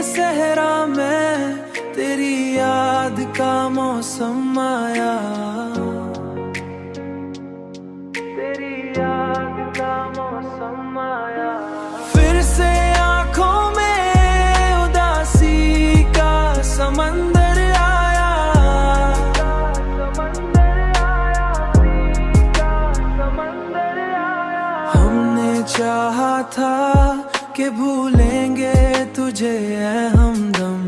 सहरा में तेरी याद का मौसम आया, तेरी याद का मौसम आया। फिर से आंखों में उदासी का समंदर आया, हमने चाहा था कि भूलेंगे तुझे ऐ हमदम,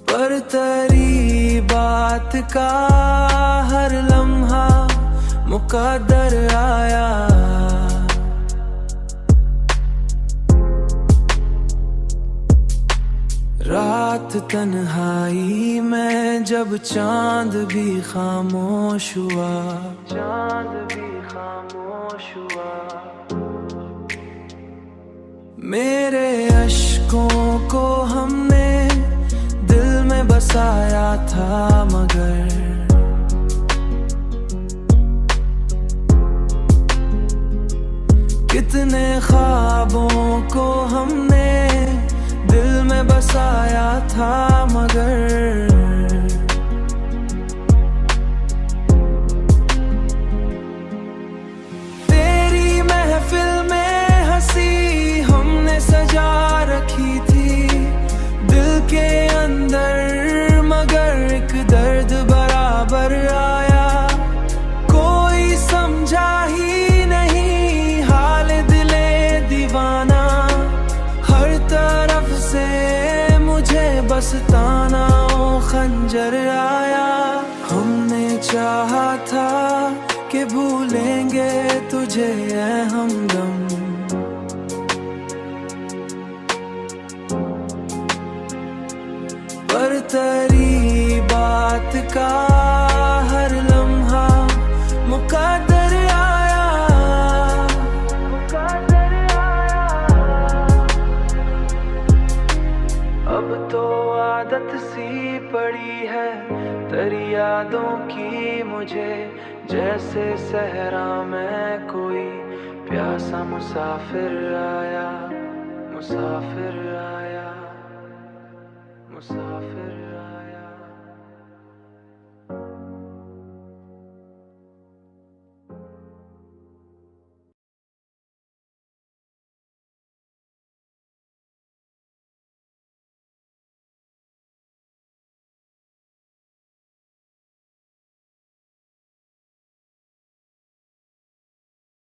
पर तेरी बात का हर लम्हा मुकद्दर आया। रात तन्हाई में जब चांद भी खामोश हुआ, चांद भी खामोश हुआ, मेरे अश्कों को हमने दिल में बसाया था, मगर कितने ख्वाबों को हमने दिल में बसाया था, मगर तेरी महफिल में हंसी हमने सजा रखी थी दिल के अंदर, मगर एक दर्द बराबर आया। कोई समझा ही नहीं हाल दिले दीवाना, हर तरफ से मुझे बस ताना ओ खंजर आया। हमने चाहा था कि भूलेंगे तुझे ऐ हमदम, पर तेरी बात का हर लम्हा मुकद्दर आया, मुकद्दर आया। अब तो आदत सी पड़ी है तेरी यादों की मुझे, जैसे सहरा में कोई प्यासा मुसाफिर आया, मुसाफिर आया, मुसाफिर।